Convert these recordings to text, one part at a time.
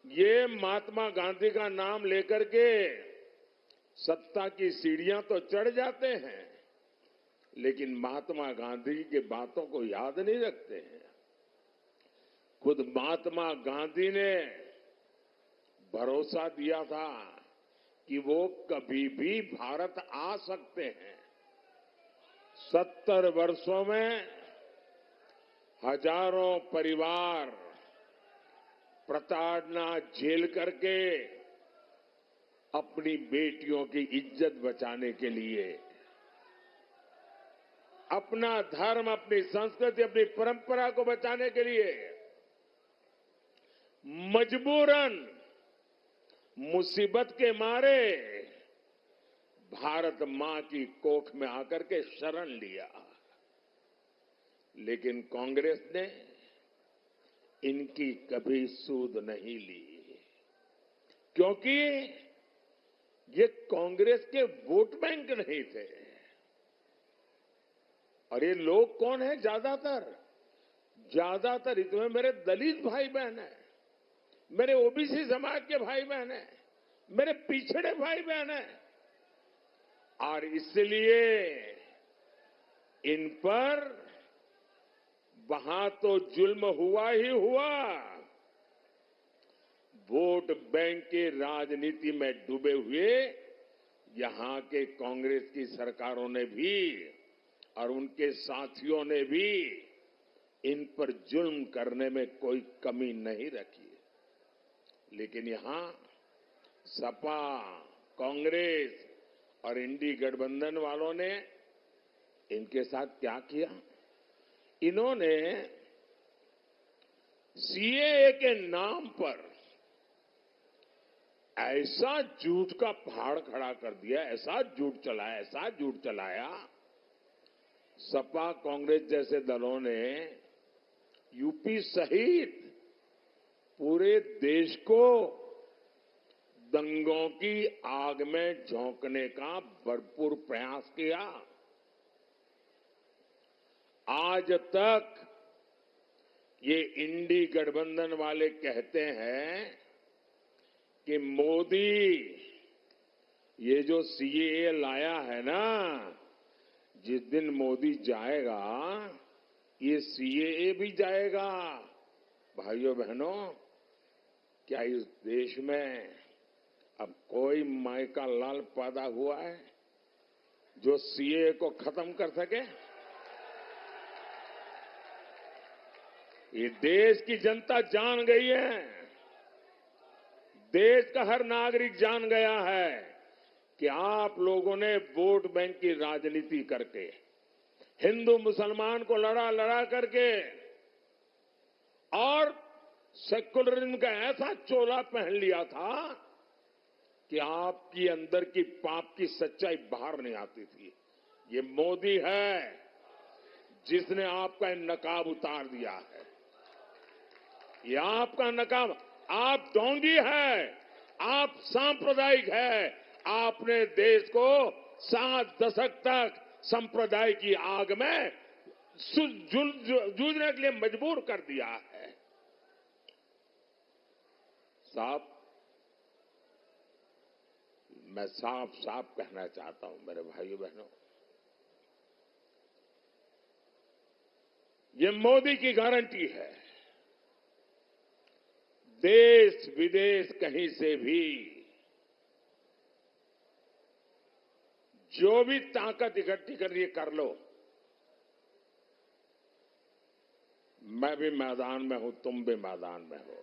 ये महात्मा गांधी का नाम लेकर के सत्ता की सीढ़ियां तो चढ़ जाते हैं, लेकिन महात्मा गांधी की बातों को याद नहीं रखते हैं। खुद महात्मा गांधी ने भरोसा दिया था कि वो कभी भी भारत आ सकते हैं। 70 वर्षों में हजारों परिवार प्रताड़ना झेल करके अपनी बेटियों की इज्जत बचाने के लिए, अपना धर्म, अपनी संस्कृति, अपनी परंपरा को बचाने के लिए मजबूरन मुसीबत के मारे भारत मां की कोख में आकर के शरण लिया। लेकिन कांग्रेस ने इनकी कभी सूध नहीं ली, क्योंकि ये कांग्रेस के वोट बैंक नहीं थे। और ये लोग कौन है? ज्यादातर इसमें मेरे दलित भाई बहन है, मेरे ओबीसी समाज के भाई बहन है, मेरे पिछड़े भाई बहन है। और इसलिए इन पर वहां तो जुल्म हुआ ही हुआ, वोट बैंक की राजनीति में डूबे हुए यहां के कांग्रेस की सरकारों ने भी और उनके साथियों ने भी इन पर जुल्म करने में कोई कमी नहीं रखी। लेकिन यहां सपा, कांग्रेस और इंडी गठबंधन वालों ने इनके साथ क्या किया? इन्होंने सीएए के नाम पर ऐसा झूठ का पहाड़ खड़ा कर दिया, ऐसा झूठ चलाया। सपा, कांग्रेस जैसे दलों ने यूपी सहित पूरे देश को दंगों की आग में झोंकने का भरपूर प्रयास किया। आज तक ये इंडी गठबंधन वाले कहते हैं कि मोदी ये जो सीएए लाया है ना, जिस दिन मोदी जाएगा ये सीएए भी जाएगा। भाइयों बहनों, क्या इस देश में अब कोई माई का लाल पैदा हुआ है जो सीएए को खत्म कर सके? ये देश की जनता जान गई है, देश का हर नागरिक जान गया है कि आप लोगों ने वोट बैंक की राजनीति करके, हिंदू मुसलमान को लड़ा करके और सेकुलरिज्म का ऐसा चोला पहन लिया था कि आपकी अंदर की पाप की सच्चाई बाहर नहीं आती थी। ये मोदी है जिसने आपका नकाब उतार दिया है। ये आपका नकाब, आप ढोंगी है, आप सांप्रदायिक है। आपने देश को 7 दशक तक संप्रदाय की आग में जूझने के लिए मजबूर कर दिया है। साहब, मैं साफ साफ कहना चाहता हूं मेरे भाइयों बहनों, ये मोदी की गारंटी है। देश विदेश कहीं से भी जो भी ताकत इकट्ठी करनी है कर लो। मैं भी मैदान में हूं, तुम भी मैदान में हो।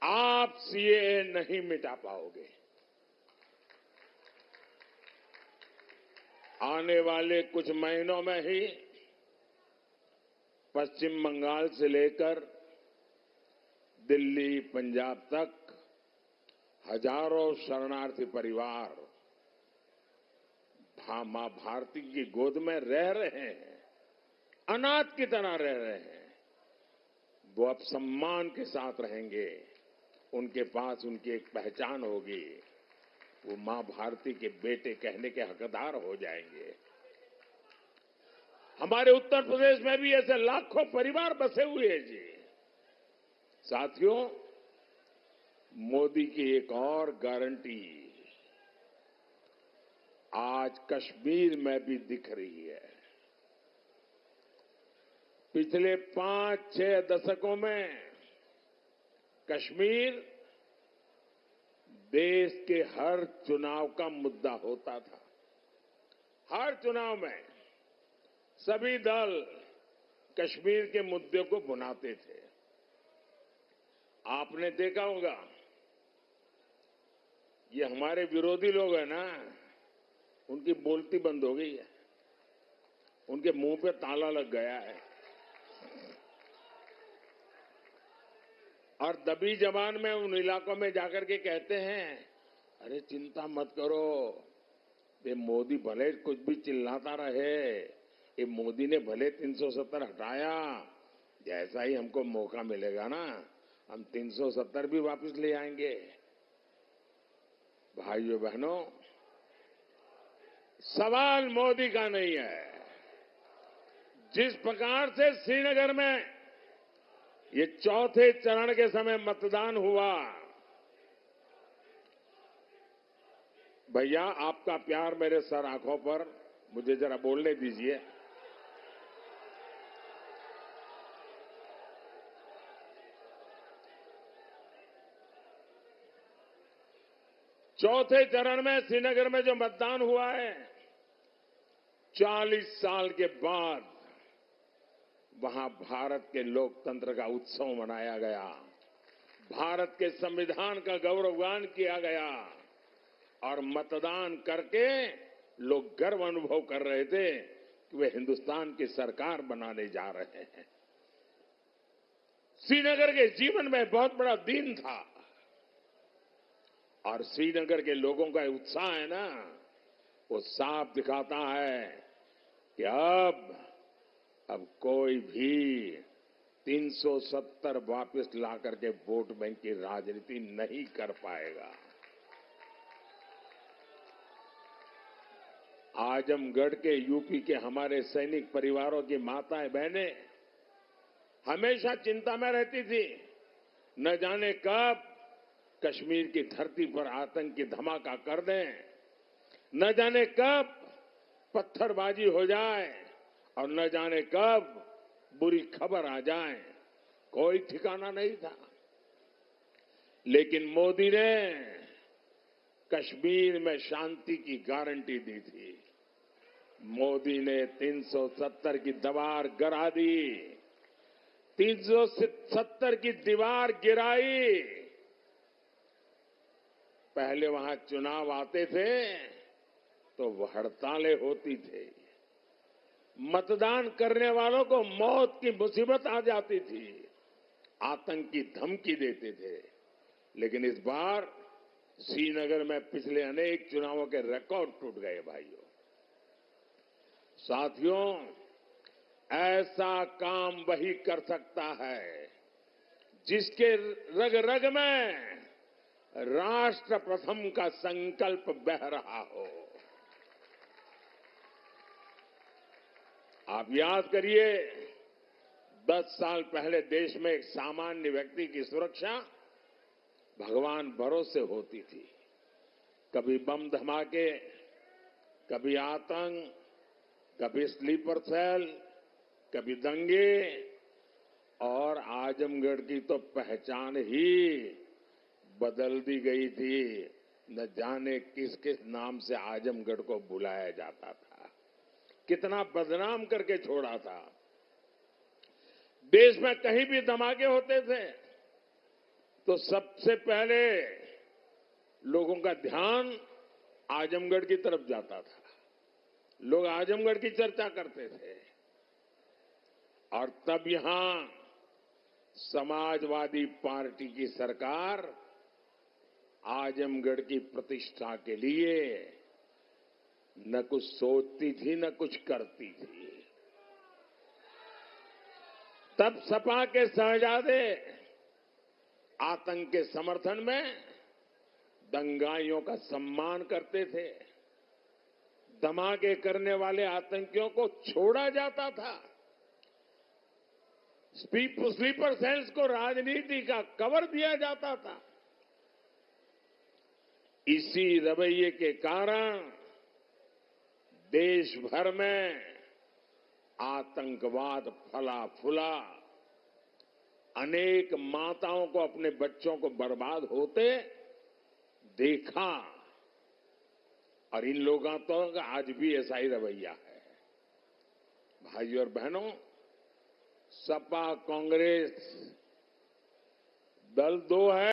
आप सीएए नहीं मिटा पाओगे। आने वाले कुछ महीनों में ही पश्चिम बंगाल से लेकर दिल्ली, पंजाब तक हजारों शरणार्थी परिवार मां भारती की गोद में रह रहे हैं, अनाथ की तरह रह रहे हैं। वो अब सम्मान के साथ रहेंगे, उनके पास उनकी एक पहचान होगी, वो मां भारती के बेटे कहने के हकदार हो जाएंगे। हमारे उत्तर प्रदेश में भी ऐसे लाखों परिवार बसे हुए हैं जी। साथियों, मोदी की एक और गारंटी आज कश्मीर में भी दिख रही है। पिछले 5-6 दशकों में कश्मीर देश के हर चुनाव का मुद्दा होता था। हर चुनाव में सभी दल कश्मीर के मुद्दे को भुनाते थे। आपने देखा होगा, ये हमारे विरोधी लोग हैं ना, उनकी बोलती बंद हो गई है, उनके मुंह पे ताला लग गया है और दबी जबान में उन इलाकों में जाकर के कहते हैं, अरे चिंता मत करो, ये मोदी भले कुछ भी चिल्लाता रहे, ये मोदी ने भले 370 हटाया, जैसा ही हमको मौका मिलेगा ना हम 370 भी वापस ले आएंगे। भाइयों बहनों, सवाल मोदी का नहीं है। जिस प्रकार से श्रीनगर में ये चौथे चरण के समय मतदान हुआ, भैया आपका प्यार मेरे सर आंखों पर, मुझे जरा बोलने दीजिए। चौथे चरण में श्रीनगर में जो मतदान हुआ है, 40 साल के बाद वहां भारत के लोकतंत्र का उत्सव मनाया गया, भारत के संविधान का गौरवगान किया गया और मतदान करके लोग गर्व अनुभव कर रहे थे कि वे हिंदुस्तान की सरकार बनाने जा रहे हैं। श्रीनगर के जीवन में बहुत बड़ा दिन था और श्रीनगर के लोगों का उत्साह है ना, वो साफ दिखाता है कि अब कोई भी 370 वापस ला करके वोट बैंक की राजनीति नहीं कर पाएगा। आजमगढ़ के यूपी के हमारे सैनिक परिवारों की माताएं बहनें हमेशा चिंता में रहती थी, न जाने कब कश्मीर की धरती पर आतंकी धमाका कर दें, न जाने कब पत्थरबाजी हो जाए और न जाने कब बुरी खबर आ जाए, कोई ठिकाना नहीं था। लेकिन मोदी ने कश्मीर में शांति की गारंटी दी थी। मोदी ने 370 की दीवार गिरा दी, 370 की दीवार गिराई। पहले वहां चुनाव आते थे तो वो हड़तालें होती थी, मतदान करने वालों को मौत की मुसीबत आ जाती थी, आतंकी धमकी देते थे। लेकिन इस बार श्रीनगर में पिछले अनेक चुनावों के रिकॉर्ड टूट गए। भाइयों साथियों, ऐसा काम वही कर सकता है जिसके रग रग में राष्ट्र प्रथम का संकल्प बह रहा हो। आप याद करिए, 10 साल पहले देश में एक सामान्य व्यक्ति की सुरक्षा भगवान भरोसे होती थी। कभी बम धमाके, कभी आतंक, कभी स्लीपर सेल, कभी दंगे, और आजमगढ़ की तो पहचान ही बदल दी गई थी। न जाने किस किस नाम से आजमगढ़ को बुलाया जाता था, कितना बदनाम करके छोड़ा था। देश में कहीं भी धमाके होते थे तो सबसे पहले लोगों का ध्यान आजमगढ़ की तरफ जाता था, लोग आजमगढ़ की चर्चा करते थे। और तब यहां समाजवादी पार्टी की सरकार आजमगढ़ की प्रतिष्ठा के लिए न कुछ सोचती थी न कुछ करती थी। तब सपा के शहजादे आतंक के समर्थन में दंगाइयों का सम्मान करते थे, धमाके करने वाले आतंकियों को छोड़ा जाता था। स्लीपर सेल्स को राजनीति का कवर दिया जाता था। इसी रवैये के कारण देश भर में आतंकवाद फला फूला। अनेक माताओं को अपने बच्चों को बर्बाद होते देखा और इन लोगों का आज भी ऐसा ही रवैया है। भाइयों और बहनों, सपा कांग्रेस दल दो है।